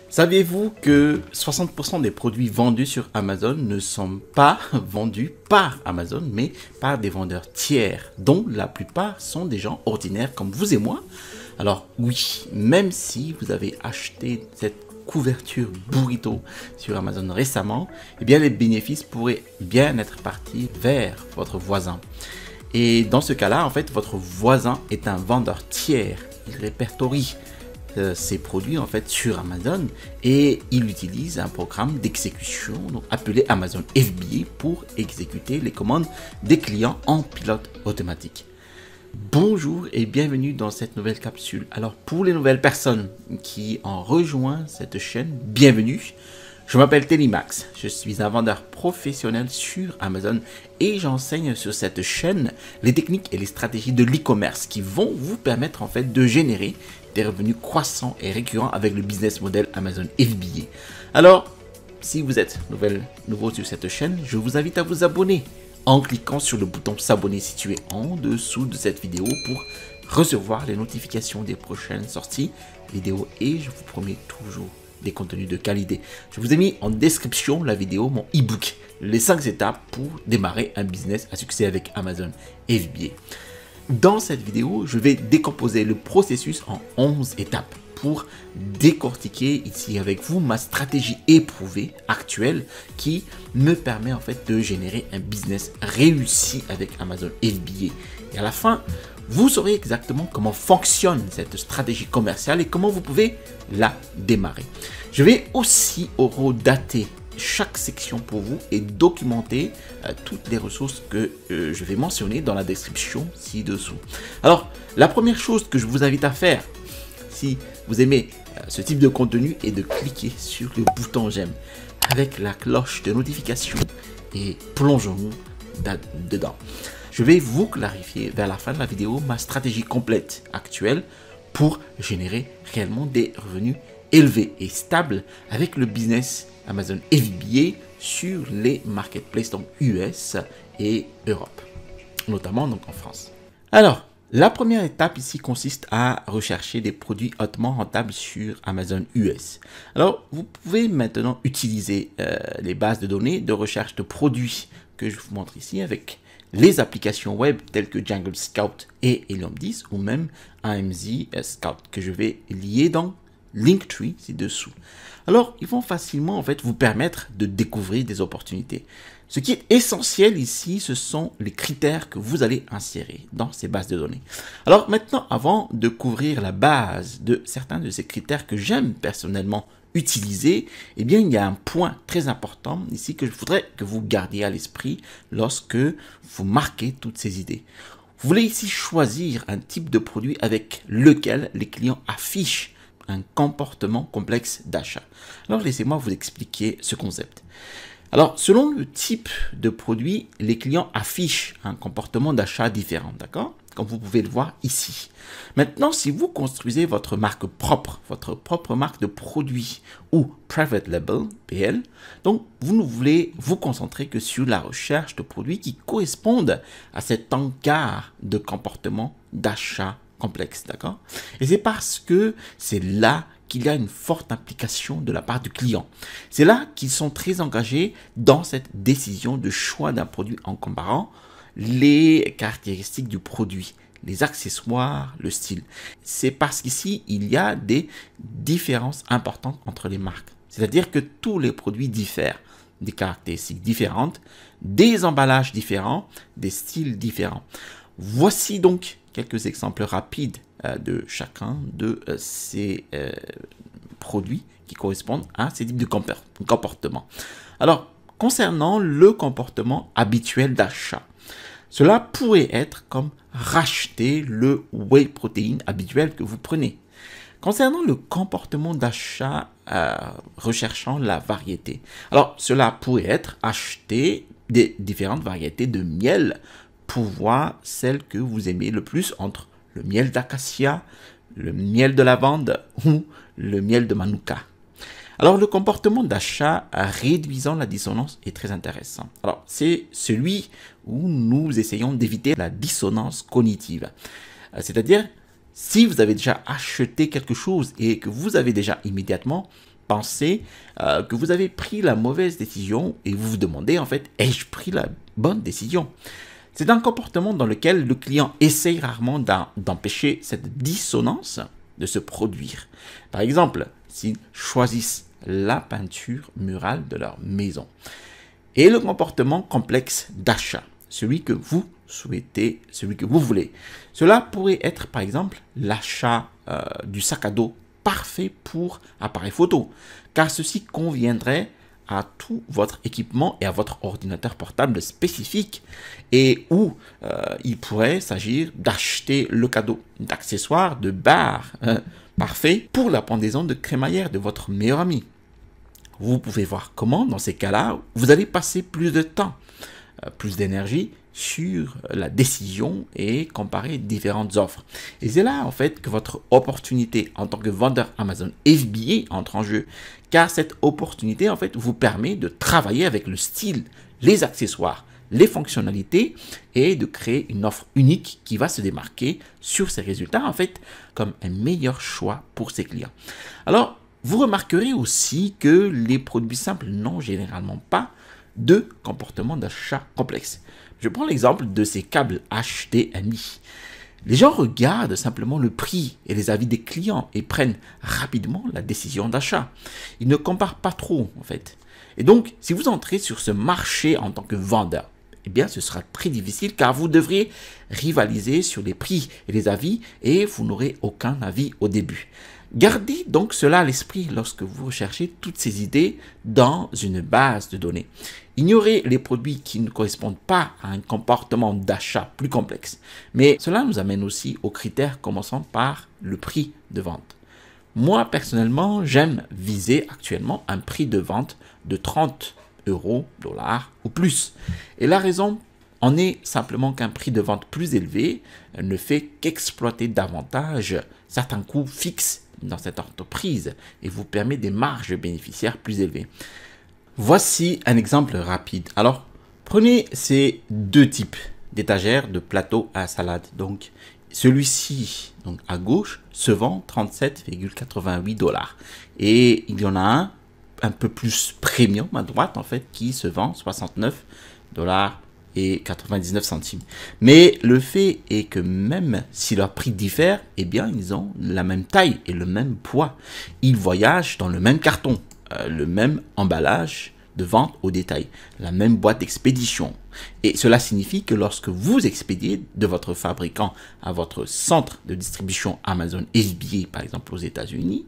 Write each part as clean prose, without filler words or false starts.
Saviez-vous que 60% des produits vendus sur Amazon ne sont pas vendus par Amazon, mais par des vendeurs tiers, dont la plupart sont des gens ordinaires comme vous et moi? Alors oui, même si vous avez acheté cette couverture burrito sur Amazon récemment, eh bien les bénéfices pourraient bien être partis vers votre voisin. Et dans ce cas-là, en fait, votre voisin est un vendeur tiers. Il répertorie ses produits en fait sur Amazon et il utilise un programme d'exécution appelé Amazon FBA pour exécuter les commandes des clients en pilote automatique. Bonjour et bienvenue dans cette nouvelle capsule. Alors pour les nouvelles personnes qui ont rejoint cette chaîne, bienvenue. Je m'appelle Telimax, je suis un vendeur professionnel sur Amazon et j'enseigne sur cette chaîne les techniques et les stratégies de l'e-commerce qui vont vous permettre en fait de générer des revenus croissants et récurrents avec le business model Amazon FBA. Alors, si vous êtes nouveau sur cette chaîne, je vous invite à vous abonner en cliquant sur le bouton s'abonner situé en dessous de cette vidéo pour recevoir les notifications des prochaines sorties vidéo et je vous promets toujours des contenus de qualité. Je vous ai mis en description la vidéo, mon e-book, les 5 étapes pour démarrer un business à succès avec Amazon FBA. Dans cette vidéo, je vais décomposer le processus en 11 étapes pour décortiquer ici avec vous ma stratégie éprouvée actuelle qui me permet en fait de générer un business réussi avec Amazon FBA. Et à la fin, vous saurez exactement comment fonctionne cette stratégie commerciale et comment vous pouvez la démarrer. Je vais aussi horodater chaque section pour vous et documenter toutes les ressources que je vais mentionner dans la description ci-dessous. Alors, la première chose que je vous invite à faire, si vous aimez ce type de contenu, est de cliquer sur le bouton j'aime avec la cloche de notification et plongeons-nous dedans. Je vais vous clarifier vers la fin de la vidéo ma stratégie complète actuelle pour générer réellement des revenus élevés et stables avec le business Amazon FBA sur les marketplaces donc US et Europe, notamment donc en France. Alors, la première étape ici consiste à rechercher des produits hautement rentables sur Amazon US. Alors, vous pouvez maintenant utiliser les bases de données de recherche de produits que je vous montre ici avec les applications web telles que Jungle Scout et Helium 10 ou même AMZ Scout que je vais lier dans Linktree ci-dessous. Alors, ils vont facilement en fait vous permettre de découvrir des opportunités. Ce qui est essentiel ici, ce sont les critères que vous allez insérer dans ces bases de données. Alors maintenant, avant de couvrir la base de certains de ces critères que j'aime personnellement utiliser, eh bien, il y a un point très important ici que je voudrais que vous gardiez à l'esprit lorsque vous marquez toutes ces idées. Vous voulez ici choisir un type de produit avec lequel les clients affichent un comportement complexe d'achat. Alors, laissez-moi vous expliquer ce concept. Alors, selon le type de produit, les clients affichent un comportement d'achat différent, d'accord? Comme vous pouvez le voir ici. Maintenant, si vous construisez votre marque propre, votre propre marque de produit ou private label, PL, donc vous ne voulez vous concentrer que sur la recherche de produits qui correspondent à cet encart de comportement d'achat complexe, d'accord? Et c'est parce que c'est là qu'il y a une forte implication de la part du client. C'est là qu'ils sont très engagés dans cette décision de choix d'un produit en comparant les caractéristiques du produit, les accessoires, le style. C'est parce qu'ici, il y a des différences importantes entre les marques. C'est-à-dire que tous les produits diffèrent, des caractéristiques différentes, des emballages différents, des styles différents. Voici donc quelques exemples rapides de chacun de ces produits qui correspondent à ces types de comportements. Alors, concernant le comportement habituel d'achat, cela pourrait être comme racheter le whey protein habituel que vous prenez. Concernant le comportement d'achat recherchant la variété, alors cela pourrait être acheter des différentes variétés de miel pour voir celle que vous aimez le plus entre le miel d'acacia, le miel de lavande ou le miel de manuka. Alors, le comportement d'achat réduisant la dissonance est très intéressant. Alors, c'est celui où nous essayons d'éviter la dissonance cognitive. C'est-à-dire, si vous avez déjà acheté quelque chose et que vous avez déjà immédiatement pensez que vous avez pris la mauvaise décision et vous vous demandez en fait, ai-je pris la bonne décision? C'est un comportement dans lequel le client essaye rarement d'empêcher cette dissonance de se produire. Par exemple, s'ils choisissent la peinture murale de leur maison. Et le comportement complexe d'achat, celui que vous souhaitez, celui que vous voulez. Cela pourrait être par exemple l'achat du sac à dos parfait pour appareil photo, car ceci conviendrait à tout votre équipement et à votre ordinateur portable spécifique, et où il pourrait s'agir d'acheter le cadeau d'accessoires de bar parfait pour la pendaison de crémaillère de votre meilleur ami. Vous pouvez voir comment, dans ces cas-là, vous allez passer plus de temps, plus d'énergie sur la décision et comparer différentes offres. Et c'est là, en fait, que votre opportunité en tant que vendeur Amazon FBA entre en jeu, car cette opportunité, en fait, vous permet de travailler avec le style, les accessoires, les fonctionnalités et de créer une offre unique qui va se démarquer sur ses résultats, en fait, comme un meilleur choix pour ses clients. Alors, vous remarquerez aussi que les produits simples n'ont généralement pas de comportement d'achat complexe. Je prends l'exemple de ces câbles HDMI. Les gens regardent simplement le prix et les avis des clients et prennent rapidement la décision d'achat. Ils ne comparent pas trop en fait. Et donc, si vous entrez sur ce marché en tant que vendeur, eh bien, ce sera très difficile car vous devriez rivaliser sur les prix et les avis et vous n'aurez aucun avis au début. Gardez donc cela à l'esprit lorsque vous recherchez toutes ces idées dans une base de données. Ignorez les produits qui ne correspondent pas à un comportement d'achat plus complexe. Mais cela nous amène aussi aux critères commençant par le prix de vente. Moi, personnellement, j'aime viser actuellement un prix de vente de 30 euros, dollars ou plus. Et la raison en est simplement qu'un prix de vente plus élevé ne fait qu'exploiter davantage certains coûts fixes dans cette entreprise et vous permet des marges bénéficiaires plus élevées. Voici un exemple rapide. Alors, prenez ces deux types d'étagères de plateau à salade. Donc, celui-ci, donc à gauche, se vend 37,88 dollars. Et il y en a un peu plus premium à droite, en fait, qui se vend 69 dollars et 99 centimes. Mais le fait est que même si leur prix diffère, eh bien, ils ont la même taille et le même poids. Ils voyagent dans le même carton, le même emballage de vente au détail, la même boîte d'expédition. Et cela signifie que lorsque vous expédiez de votre fabricant à votre centre de distribution Amazon FBA, par exemple aux États-Unis,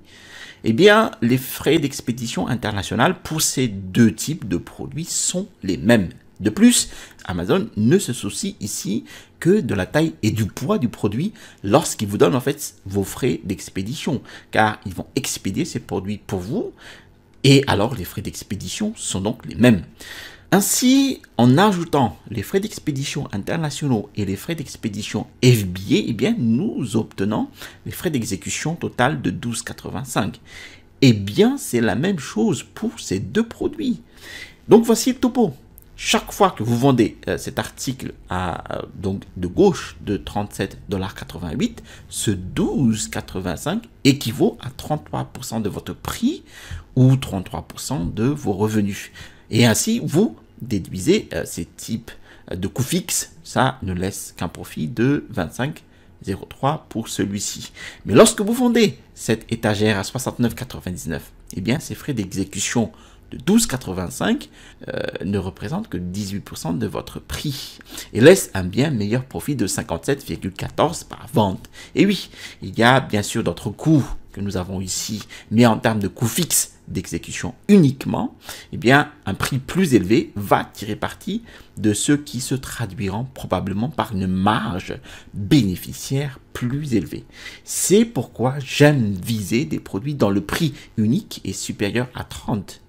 eh bien, les frais d'expédition internationale pour ces deux types de produits sont les mêmes. De plus, Amazon ne se soucie ici que de la taille et du poids du produit lorsqu'il vous donne en fait vos frais d'expédition, car ils vont expédier ces produits pour vous et alors les frais d'expédition sont donc les mêmes. Ainsi, en ajoutant les frais d'expédition internationaux et les frais d'expédition FBA, eh bien, nous obtenons les frais d'exécution total de 12,85. Eh bien, c'est la même chose pour ces deux produits. Donc, voici le topo. Chaque fois que vous vendez cet article à donc de gauche de 37,88 $, ce 12,85 équivaut à 33% de votre prix ou 33% de vos revenus. Et ainsi, vous déduisez ces types de coûts fixes. Ça ne laisse qu'un profit de 25,03 pour celui-ci. Mais lorsque vous vendez cette étagère à 69,99, eh bien, ces frais d'exécution de 12,85 ne représente que 18% de votre prix et laisse un bien meilleur profit de 57,14 par vente. Et oui, il y a bien sûr d'autres coûts que nous avons ici, mais en termes de coûts fixes d'exécution uniquement, eh bien, un prix plus élevé va tirer parti de ceux qui se traduiront probablement par une marge bénéficiaire plus élevée. C'est pourquoi j'aime viser des produits dont le prix unique est supérieur à 30.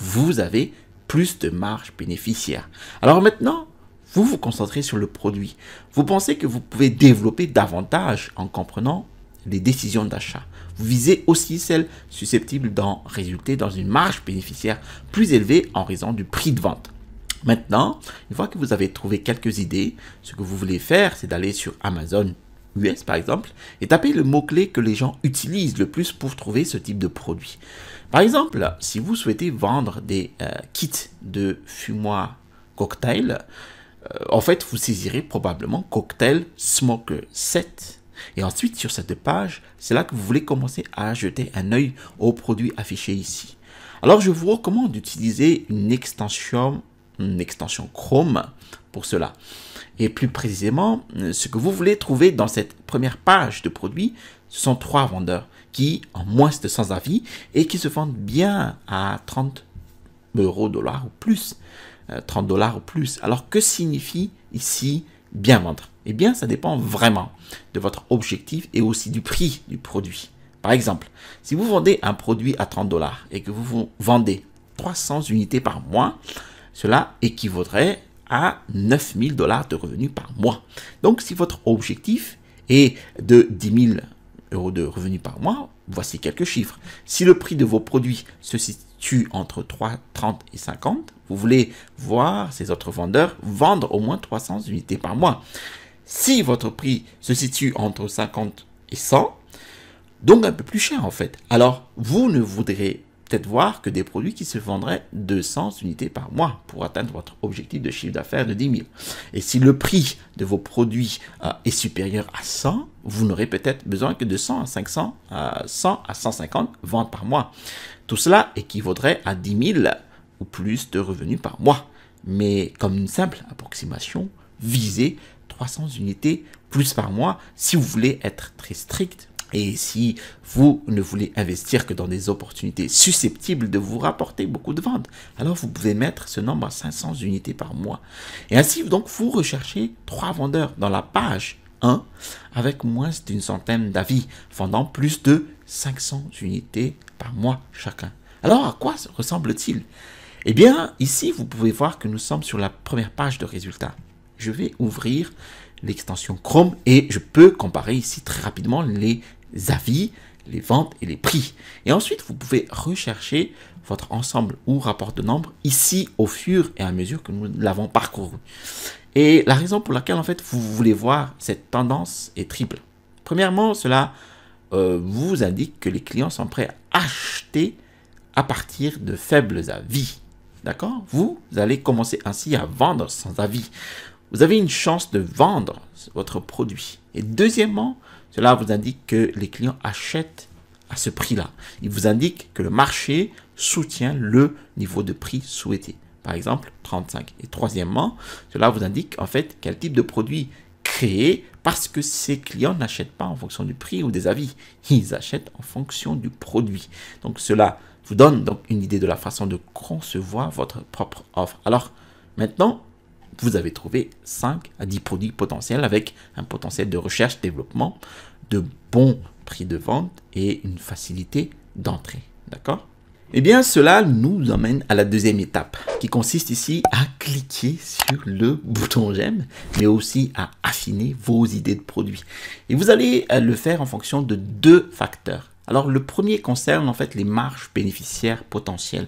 Vous avez plus de marge bénéficiaire. Alors maintenant, vous vous concentrez sur le produit. Vous pensez que vous pouvez développer davantage en comprenant les décisions d'achat. Vous visez aussi celles susceptibles d'en résulter dans une marge bénéficiaire plus élevée en raison du prix de vente. Maintenant, une fois que vous avez trouvé quelques idées, ce que vous voulez faire, c'est d'aller sur Amazon US par exemple et taper le mot-clé que les gens utilisent le plus pour trouver ce type de produit. Par exemple, si vous souhaitez vendre des kits de fumoir cocktail, en fait, vous saisirez probablement Cocktail Smoker Set. Et ensuite, sur cette page, c'est là que vous voulez commencer à jeter un œil aux produits affichés ici. Alors, je vous recommande d'utiliser une extension Chrome pour cela. Et plus précisément, ce que vous voulez trouver dans cette première page de produits, ce sont 3 vendeurs qui ont moins de 100 avis et qui se vendent bien à 30 €, dollars ou plus. 30 $ ou plus. Alors, que signifie ici bien vendre? Eh bien, ça dépend vraiment de votre objectif et aussi du prix du produit. Par exemple, si vous vendez un produit à 30 $ et que vous vendez 300 unités par mois, cela équivaudrait à 9 000 $ de revenus par mois. Donc, si votre objectif est de 10 000 € de revenus par mois, voici quelques chiffres. Si le prix de vos produits se situe entre 30 et 50, vous voulez voir ces autres vendeurs vendre au moins 300 unités par mois. Si votre prix se situe entre 50 et 100, donc un peu plus cher en fait, alors vous ne voudrez peut-être voir que des produits qui se vendraient 200 unités par mois pour atteindre votre objectif de chiffre d'affaires de 10 000. Et si le prix de vos produits est supérieur à 100, vous n'aurez peut-être besoin que de 100 à 500, 100 à 150 ventes par mois. Tout cela équivaudrait à 10 000 ou plus de revenus par mois. Mais comme une simple approximation, visez 300 unités plus par mois si vous voulez être très strict. Et si vous ne voulez investir que dans des opportunités susceptibles de vous rapporter beaucoup de ventes, alors vous pouvez mettre ce nombre à 500 unités par mois. Et ainsi, donc, vous recherchez 3 vendeurs dans la page 1 avec moins d'une centaine d'avis, vendant plus de 500 unités par mois chacun. Alors, à quoi ressemble-t-il? Eh bien, ici, vous pouvez voir que nous sommes sur la première page de résultats. Je vais ouvrir l'extension Chrome et je peux comparer ici très rapidement les avis, les ventes et les prix. Et ensuite, vous pouvez rechercher votre ensemble ou rapport de nombres ici au fur et à mesure que nous l'avons parcouru. Et la raison pour laquelle, en fait, vous voulez voir cette tendance est triple. Premièrement, cela vous indique que les clients sont prêts à acheter à partir de faibles avis. D'accord? Vous allez commencer ainsi à vendre sans avis. Vous avez une chance de vendre votre produit. Et deuxièmement, cela vous indique que les clients achètent à ce prix-là. Il vous indique que le marché soutient le niveau de prix souhaité. Par exemple, 35. Et troisièmement, cela vous indique en fait quel type de produit créer parce que ces clients n'achètent pas en fonction du prix ou des avis. Ils achètent en fonction du produit. Donc cela vous donne donc une idée de la façon de concevoir votre propre offre. Alors maintenant, vous avez trouvé 5 à 10 produits potentiels avec un potentiel de recherche-développement, de bons prix de vente et une facilité d'entrée. D'accord? Eh bien, cela nous emmène à la deuxième étape qui consiste ici à cliquer sur le bouton j'aime, mais aussi à affiner vos idées de produits. Et vous allez le faire en fonction de 2 facteurs. Alors, le premier concerne en fait les marges bénéficiaires potentielles.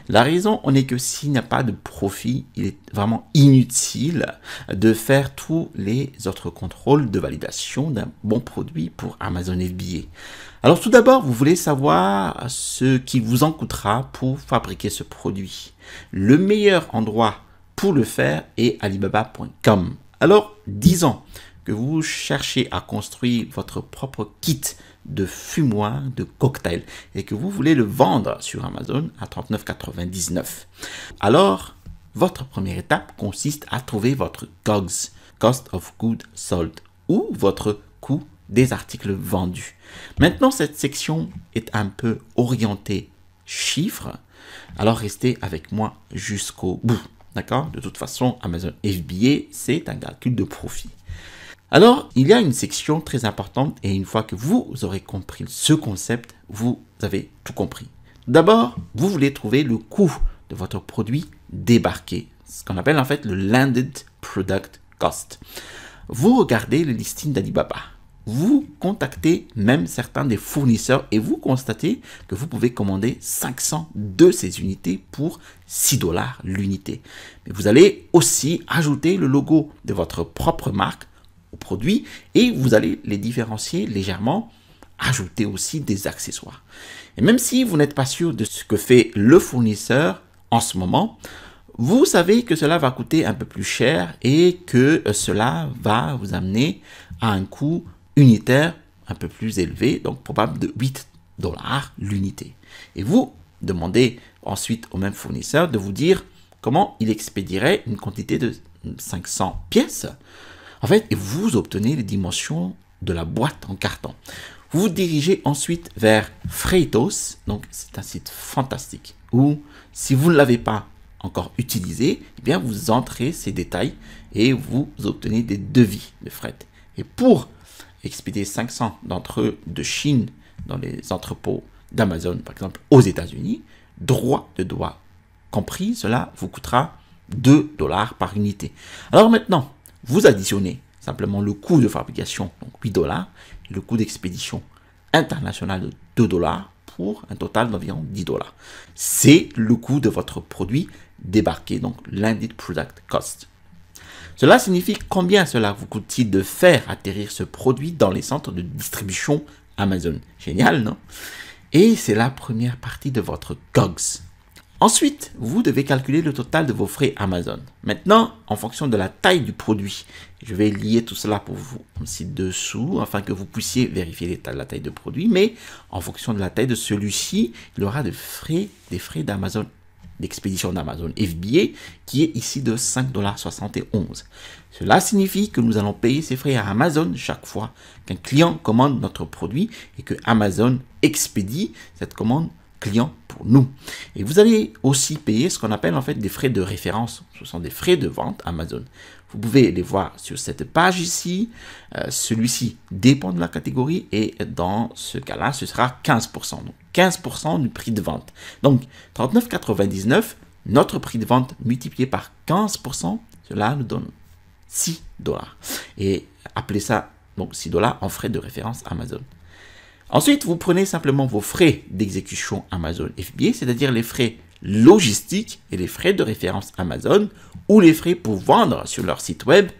La raison en est que s'il n'y a pas de profit, il est vraiment inutile de faire tous les autres contrôles de validation d'un bon produit pour Amazon FBA. Alors, tout d'abord, vous voulez savoir ce qui vous en coûtera pour fabriquer ce produit. Le meilleur endroit pour le faire est Alibaba.com. Alors, disons que vous cherchez à construire votre propre kit de fumoir de cocktail et que vous voulez le vendre sur Amazon à 39,99 $. Alors, votre première étape consiste à trouver votre COGS, Cost of Goods Sold, ou votre coût des articles vendus. Maintenant, cette section est un peu orientée chiffres, alors restez avec moi jusqu'au bout. D'accord? De toute façon, Amazon FBA, c'est un calcul de profit. Alors, il y a une section très importante et une fois que vous aurez compris ce concept, vous avez tout compris. D'abord, vous voulez trouver le coût de votre produit débarqué, ce qu'on appelle en fait le Landed Product Cost. Vous regardez le listing d'Alibaba. Vous contactez même certains des fournisseurs et vous constatez que vous pouvez commander 500 de ces unités pour 6 $ l'unité. Mais vous allez aussi ajouter le logo de votre propre marque au produit et vous allez les différencier légèrement, ajouter aussi des accessoires. Et même si vous n'êtes pas sûr de ce que fait le fournisseur en ce moment, vous savez que cela va coûter un peu plus cher et que cela va vous amener à un coût unitaire un peu plus élevé, donc probable de 8 $ l'unité. Et vous demandez ensuite au même fournisseur de vous dire comment il expédierait une quantité de 500 pièces. En fait, et vous obtenez les dimensions de la boîte en carton. Vous vous dirigez ensuite vers Freightos, donc c'est un site fantastique où si vous ne l'avez pas encore utilisé, eh bien vous entrez ces détails et vous obtenez des devis de fret. Et pour expédier 500 d'entre eux de Chine dans les entrepôts d'Amazon, par exemple aux États-Unis, droit de douane compris, cela vous coûtera 2 $ par unité. Alors maintenant, vous additionnez simplement le coût de fabrication, donc 8 $, et le coût d'expédition international de 2 $ pour un total d'environ 10 $. C'est le coût de votre produit débarqué, donc landed product cost. Cela signifie combien cela vous coûte-t-il de faire atterrir ce produit dans les centres de distribution Amazon. Génial, non? Et c'est la première partie de votre COGS. Ensuite, vous devez calculer le total de vos frais Amazon. Maintenant, en fonction de la taille du produit, je vais lier tout cela pour vous ci-dessous afin que vous puissiez vérifier la taille de produit, mais en fonction de la taille de celui-ci, il y aura des frais d'Amazon, d'expédition d'Amazon FBA qui est ici de 5,71 $. Cela signifie que nous allons payer ces frais à Amazon chaque fois qu'un client commande notre produit et que Amazon expédie cette commande client pour nous. Et vous allez aussi payer ce qu'on appelle en fait des frais de référence. Ce sont des frais de vente Amazon. Vous pouvez les voir sur cette page ici. Celui-ci dépend de la catégorie et dans ce cas-là, ce sera 15%. Donc 15% du prix de vente. Donc 39,99 $, notre prix de vente multiplié par 15%, cela nous donne 6 $. Et appelez ça donc 6 $ en frais de référence Amazon. Ensuite, vous prenez simplement vos frais d'exécution Amazon FBA, c'est-à-dire les frais logistiques et les frais de référence Amazon ou les frais pour vendre sur leur site web.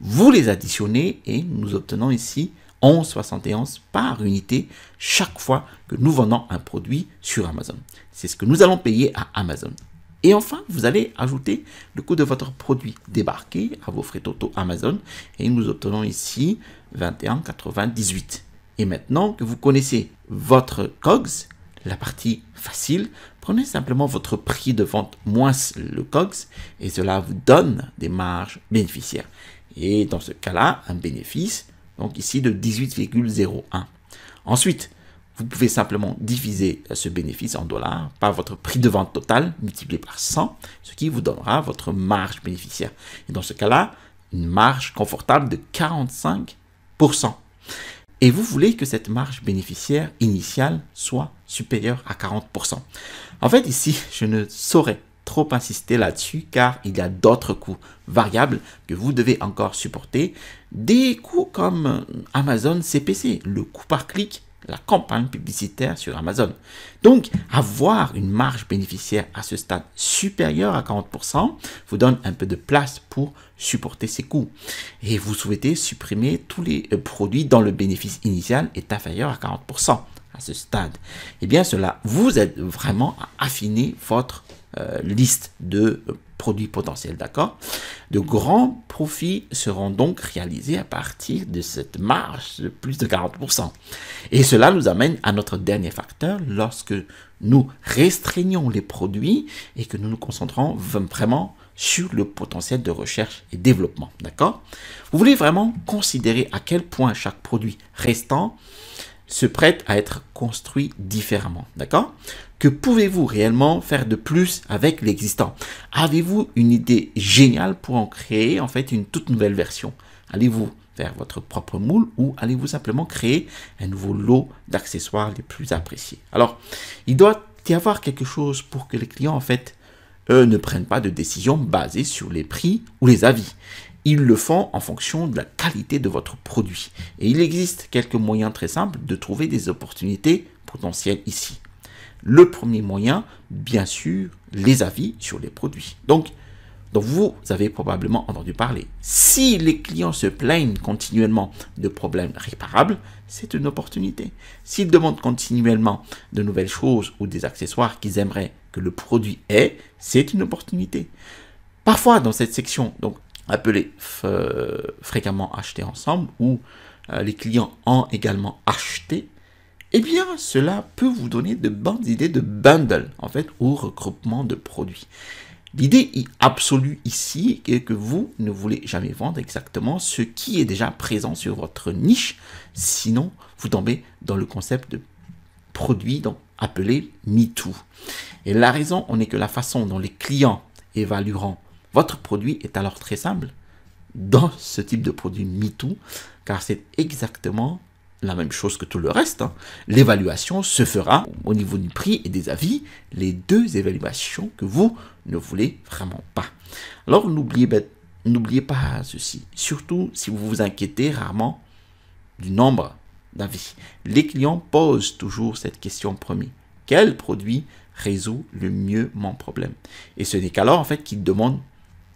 Vous les additionnez et nous obtenons ici 11,71 $ par unité chaque fois que nous vendons un produit sur Amazon. C'est ce que nous allons payer à Amazon. Et enfin, vous allez ajouter le coût de votre produit débarqué à vos frais totaux Amazon et nous obtenons ici 21,98 $. Et maintenant que vous connaissez votre COGS, la partie facile, prenez simplement votre prix de vente moins le COGS et cela vous donne des marges bénéficiaires. Et dans ce cas-là, un bénéfice, donc ici de 18,01 $. Ensuite, vous pouvez simplement diviser ce bénéfice en dollars par votre prix de vente total multiplié par 100, ce qui vous donnera votre marge bénéficiaire. Et dans ce cas-là, une marge confortable de 45%. Et vous voulez que cette marge bénéficiaire initiale soit supérieure à 40%. En fait, ici, je ne saurais trop insister là-dessus car il y a d'autres coûts variables que vous devez encore supporter. Des coûts comme Amazon CPC, le coût par clic, la campagne publicitaire sur Amazon. Donc, avoir une marge bénéficiaire à ce stade supérieure à 40% vous donne un peu de place pour supporter ces coûts. Et vous souhaitez supprimer tous les produits dont le bénéfice initial est inférieur à 40% à ce stade. Eh bien, cela vous aide vraiment à affiner votre liste de produits potentiels, d'accord? De grands profits seront donc réalisés à partir de cette marge de plus de 40%. Et cela nous amène à notre dernier facteur lorsque nous restreignons les produits et que nous nous concentrons vraiment sur le potentiel de recherche et développement, d'accord? Vous voulez vraiment considérer à quel point chaque produit restant se prête à être construit différemment, d'accord? Que pouvez-vous réellement faire de plus avec l'existant? Avez-vous une idée géniale pour en créer en fait une toute nouvelle version? Allez-vous faire votre propre moule ou allez-vous simplement créer un nouveau lot d'accessoires les plus appréciés? Alors, il doit y avoir quelque chose pour que les clients en fait, eux, ne prennent pas de décision basée sur les prix ou les avis. Ils le font en fonction de la qualité de votre produit. Et il existe quelques moyens très simples de trouver des opportunités potentielles ici. Le premier moyen, bien sûr, les avis sur les produits. Donc, dont vous avez probablement entendu parler. Si les clients se plaignent continuellement de problèmes réparables, c'est une opportunité. S'ils demandent continuellement de nouvelles choses ou des accessoires qu'ils aimeraient que le produit ait, c'est une opportunité. Parfois, dans cette section, donc appelée fréquemment acheter ensemble, où les clients ont également acheté, eh bien, cela peut vous donner de bonnes idées de bundle, en fait, ou regroupement de produits. L'idée absolue ici est que vous ne voulez jamais vendre exactement ce qui est déjà présent sur votre niche, sinon vous tombez dans le concept de produit donc appelé MeToo. Et la raison en est que la façon dont les clients évalueront votre produit est alors très simple dans ce type de produit MeToo, car c'est exactement la même chose que tout le reste. L'évaluation se fera au niveau du prix et des avis, les deux évaluations que vous ne voulez vraiment pas. Alors n'oubliez pas ceci, surtout si vous vous inquiétez rarement du nombre d'avis. Les clients posent toujours cette question première. Quel produit résout le mieux mon problème? Et ce n'est qu'alors en fait qu'ils demandent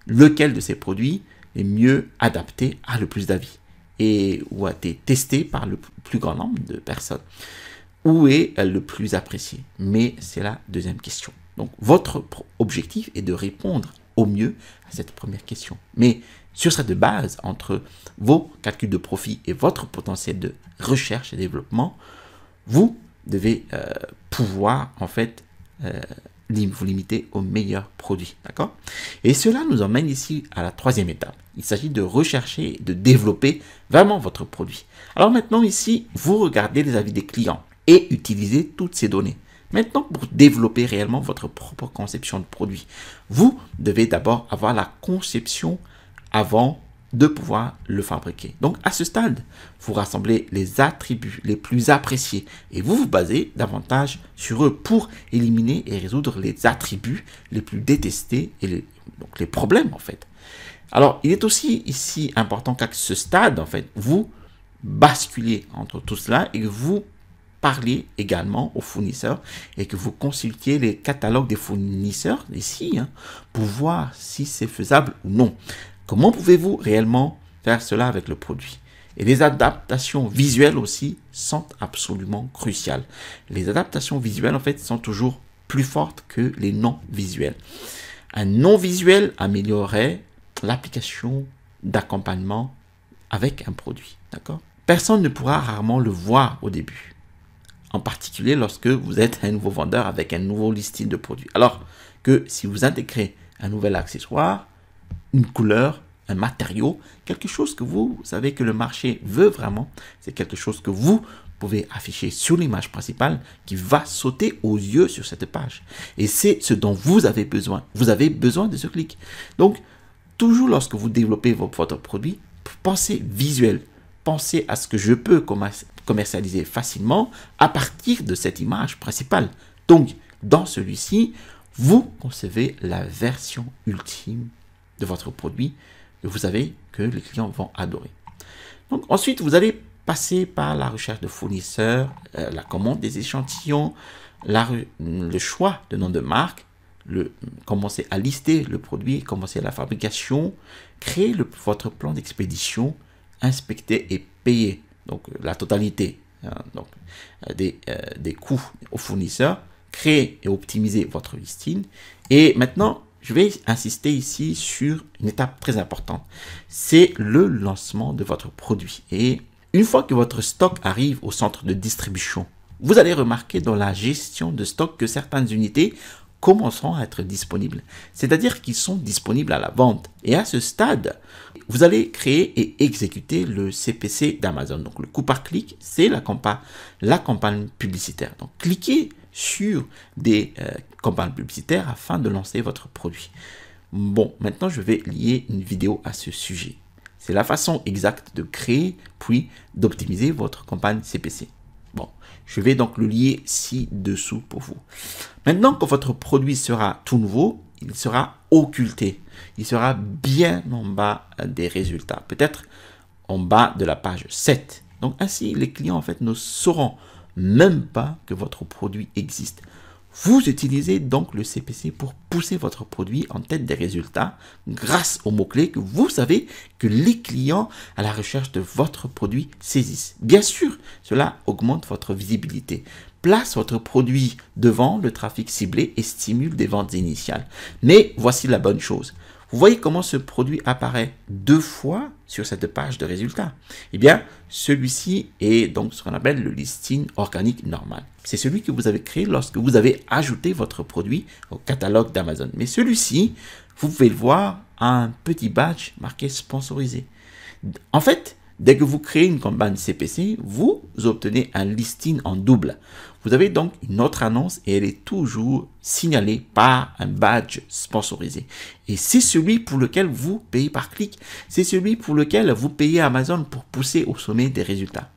lequel de ces produits est mieux adapté à le plus d'avis et ou a été testé par le plus grand nombre de personnes. Où est le plus apprécié? Mais c'est la deuxième question. Donc, votre objectif est de répondre au mieux à cette première question. Mais sur cette base, entre vos calculs de profit et votre potentiel de recherche et développement, vous devez pouvoir, en fait, vous limiter aux meilleurs produits. D'accord? Et cela nous emmène ici à la troisième étape. Il s'agit de rechercher et de développer vraiment votre produit. Alors maintenant ici, vous regardez les avis des clients et utilisez toutes ces données. Maintenant, pour développer réellement votre propre conception de produit, vous devez d'abord avoir la conception avant de pouvoir le fabriquer. Donc, à ce stade, vous rassemblez les attributs les plus appréciés et vous vous basez davantage sur eux pour éliminer et résoudre les attributs les plus détestés et donc les problèmes, en fait. Alors, il est aussi ici important qu'à ce stade, en fait, vous basculez entre tout cela et que vous parlez également aux fournisseurs et que vous consultiez les catalogues des fournisseurs ici pour voir si c'est faisable ou non. Comment pouvez-vous réellement faire cela avec le produit? Et les adaptations visuelles aussi sont absolument cruciales. Les adaptations visuelles, en fait, sont toujours plus fortes que les non visuels. Un non visuel améliorerait l'application d'accompagnement avec un produit. D'accord? Personne ne pourra rarement le voir au début. En particulier lorsque vous êtes un nouveau vendeur avec un nouveau listing de produits. Alors que si vous intégrez un nouvel accessoire, une couleur, un matériau, quelque chose que vous savez que le marché veut vraiment, c'est quelque chose que vous pouvez afficher sur l'image principale qui va sauter aux yeux sur cette page. Et c'est ce dont vous avez besoin. Vous avez besoin de ce clic. Donc, toujours lorsque vous développez votre produit, pensez visuel. Pensez à ce que je peux commercialiser facilement à partir de cette image principale. Donc, dans celui-ci, vous concevez la version ultime de votre produit et vous savez que les clients vont adorer. Donc, ensuite, vous allez passer par la recherche de fournisseurs, la commande des échantillons, le choix de nom de marque, commencer à lister le produit, commencer la fabrication, créer votre plan d'expédition, inspecter et payer donc la totalité des coûts aux fournisseurs, créer et optimiser votre listing. Et maintenant, je vais insister ici sur une étape très importante. C'est le lancement de votre produit. Et une fois que votre stock arrive au centre de distribution, vous allez remarquer dans la gestion de stock que certaines unités commenceront à être disponibles. C'est-à-dire qu'ils sont disponibles à la vente. Et à ce stade, vous allez créer et exécuter le CPC d'Amazon. Donc, le coût par clic, c'est la campagne publicitaire. Donc, cliquez sur des campagnes publicitaires afin de lancer votre produit. Bon, maintenant, je vais lier une vidéo à ce sujet. C'est la façon exacte de créer puis d'optimiser votre campagne CPC. Bon, je vais donc le lier ci-dessous pour vous. Maintenant que votre produit sera tout nouveau, il sera occulté. Il sera bien en bas des résultats, peut-être en bas de la page 7. Donc ainsi, les clients en fait ne sauront même pas que votre produit existe. Vous utilisez donc le CPC pour pousser votre produit en tête des résultats grâce aux mots-clés que vous savez que les clients à la recherche de votre produit saisissent. Bien sûr, cela augmente votre visibilité, place votre produit devant le trafic ciblé et stimule des ventes initiales. Mais voici la bonne chose. Vous voyez comment ce produit apparaît 2 fois sur cette page de résultats. Eh bien, celui-ci est donc ce qu'on appelle le listing organique normal. C'est celui que vous avez créé lorsque vous avez ajouté votre produit au catalogue d'Amazon. Mais celui-ci, vous pouvez le voir, a un petit badge marqué sponsorisé. En fait, dès que vous créez une campagne CPC, vous obtenez un listing en double. Vous avez donc une autre annonce et elle est toujours signalée par un badge sponsorisé. Et c'est celui pour lequel vous payez par clic. C'est celui pour lequel vous payez Amazon pour pousser au sommet des résultats.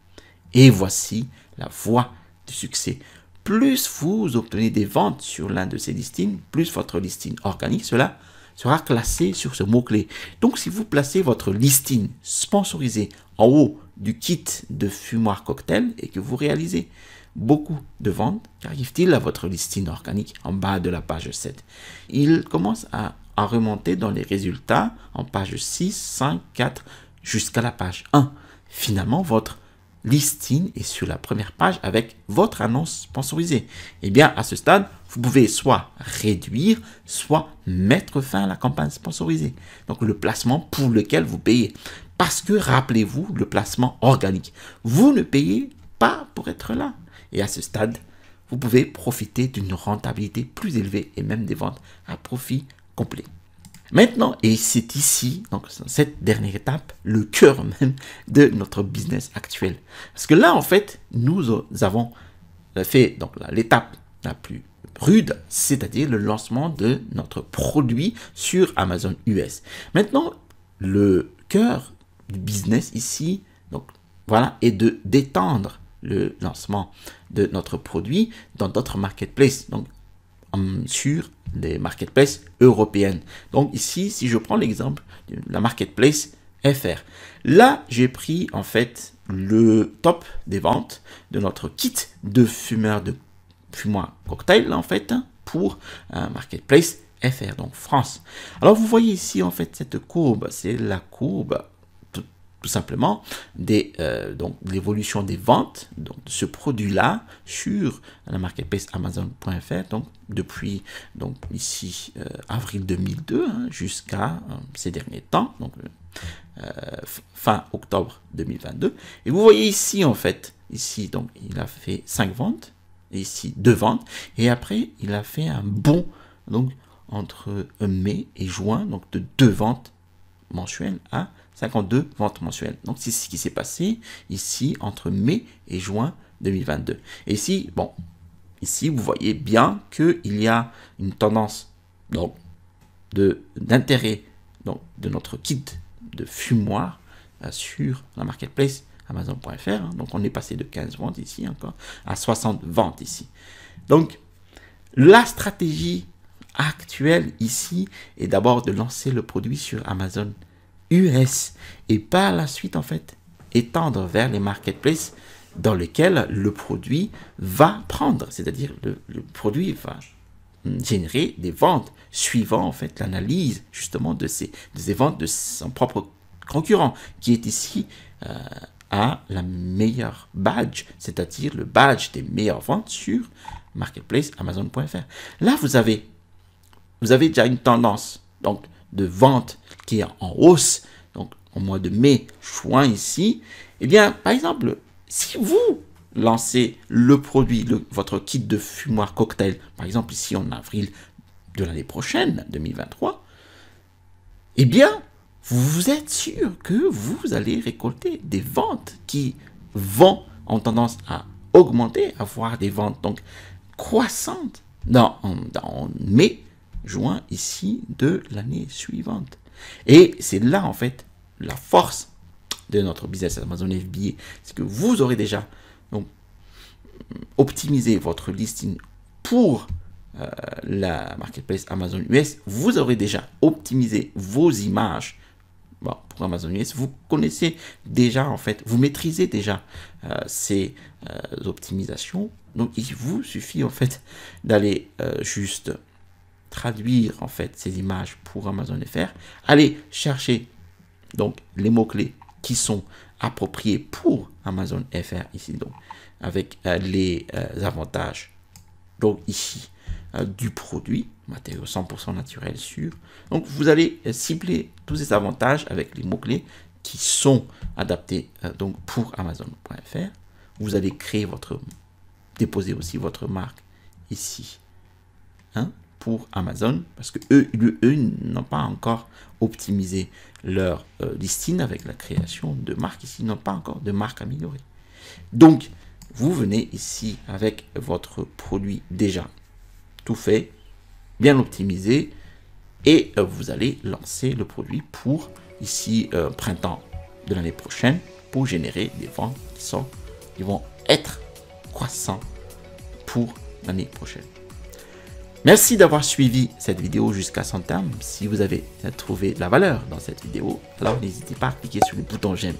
Et voici la voie du succès. Plus vous obtenez des ventes sur l'un de ces listings, plus votre listing organique, cela sera classé sur ce mot-clé. Donc, si vous placez votre listing sponsorisé en haut du kit de fumoir cocktail et que vous réalisez beaucoup de ventes, qu'arrive-t-il à votre listing organique en bas de la page 7? Il commence à remonter dans les résultats en page 6, 5, 4 jusqu'à la page 1. Finalement, votre listing est sur la première page avec votre annonce sponsorisée. Eh bien, à ce stade, vous pouvez soit réduire, soit mettre fin à la campagne sponsorisée. Donc, le placement pour lequel vous payez. Parce que, rappelez-vous, le placement organique. Vous ne payez pas pour être là. Et à ce stade, vous pouvez profiter d'une rentabilité plus élevée et même des ventes à profit complet. Maintenant, et c'est ici, donc cette dernière étape, le cœur même de notre business actuel. Parce que là, en fait, nous avons fait donc l'étape la plus rude, c'est-à-dire le lancement de notre produit sur Amazon US. Maintenant, le cœur du business ici, donc voilà, est de d'étendre le lancement de notre produit dans d'autres marketplaces, donc sur des marketplaces européennes. Donc ici, si je prends l'exemple de la marketplace FR, là j'ai pris en fait le top des ventes de notre kit de fumoir cocktail en fait pour un marketplace FR, donc France. Alors vous voyez ici en fait cette courbe, c'est la courbe tout simplement donc l'évolution des ventes donc de ce produit-là sur la marketplace Amazon.fr, donc depuis donc ici avril 2002 jusqu'à ces derniers temps, donc fin octobre 2022. Et vous voyez ici en fait, ici donc il a fait 5 ventes, et ici 2 ventes, et après il a fait un bond donc entre mai et juin, donc de 2 ventes mensuelles à 52 ventes mensuelles. Donc, c'est ce qui s'est passé ici entre mai et juin 2022. Et ici, bon, ici, vous voyez bien qu'il y a une tendance donc d'intérêt de notre kit de fumoir sur la marketplace Amazon.fr. Donc, on est passé de 15 ventes ici encore à 60 ventes ici. Donc, la stratégie actuelle ici est d'abord de lancer le produit sur Amazon US et par la suite en fait étendre vers les marketplaces dans lesquels le produit va prendre, c'est-à-dire le produit va générer des ventes suivant en fait l'analyse justement de ces ventes de son propre concurrent qui est ici à la meilleure badge, c'est-à-dire le badge des meilleures ventes sur marketplace Amazon.fr. Là vous avez déjà une tendance donc de vente qui est en hausse, donc au mois de mai, juin ici. Eh bien, par exemple, si vous lancez le produit, votre kit de fumoir cocktail, par exemple ici en avril de l'année prochaine, 2023, eh bien, vous êtes sûr que vous allez récolter des ventes qui vont en tendance à augmenter, avoir des ventes donc croissantes dans mai, juin ici de l'année suivante. Et c'est là en fait la force de notre business Amazon FBA, c'est que vous aurez déjà donc optimisé votre listing pour la marketplace Amazon US, vous aurez déjà optimisé vos images pour Amazon US, vous connaissez déjà en fait, vous maîtrisez déjà ces optimisations Donc il vous suffit en fait d'aller juste traduire en fait ces images pour Amazon FR. Allez chercher donc les mots-clés qui sont appropriés pour Amazon FR ici, donc avec les avantages donc ici du produit, matériaux 100% naturels sûr. Donc vous allez cibler tous ces avantages avec les mots-clés qui sont adaptés donc pour Amazon.fr. Vous allez créer déposer aussi votre marque ici pour Amazon, parce que eux n'ont pas encore optimisé leur listing avec la création de marques ici, ils n'ont pas encore de marque améliorée. Donc vous venez ici avec votre produit déjà tout fait, bien optimisé, et vous allez lancer le produit pour ici printemps de l'année prochaine, pour générer des ventes qui vont être croissants pour l'année prochaine. Merci d'avoir suivi cette vidéo jusqu'à son terme. Si vous avez trouvé de la valeur dans cette vidéo, alors n'hésitez pas à cliquer sur le bouton j'aime.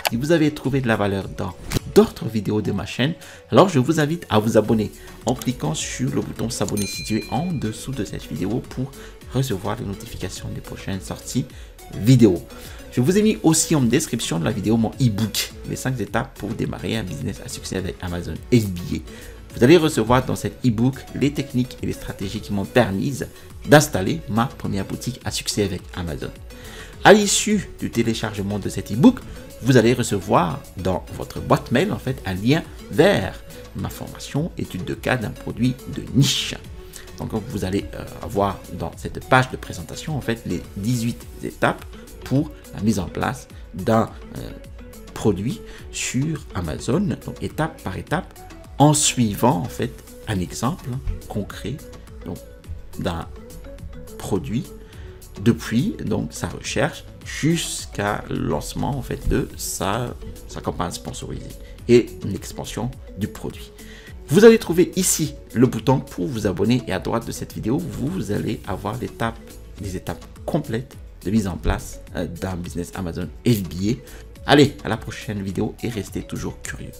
Si vous avez trouvé de la valeur dans d'autres vidéos de ma chaîne, alors je vous invite à vous abonner en cliquant sur le bouton s'abonner situé en dessous de cette vidéo pour recevoir les notifications des prochaines sorties vidéo. Je vous ai mis aussi en description de la vidéo mon e-book, les 5 étapes pour démarrer un business à succès avec Amazon FBA. Vous allez recevoir dans cet e-book les techniques et les stratégies qui m'ont permis d'installer ma première boutique à succès avec Amazon. À l'issue du téléchargement de cet e-book, vous allez recevoir dans votre boîte mail en fait un lien vers ma formation étude de cas d'un produit de niche. Donc vous allez avoir dans cette page de présentation en fait les 18 étapes pour la mise en place d'un produit sur Amazon, donc étape par étape, en suivant en fait un exemple concret donc d'un produit depuis donc sa recherche jusqu'à lancement en fait de sa campagne sponsorisée et une expansion du produit. Vous allez trouver ici le bouton pour vous abonner et à droite de cette vidéo vous allez avoir les étapes complètes de mise en place d'un business Amazon FBA. Allez, à la prochaine vidéo et restez toujours curieux.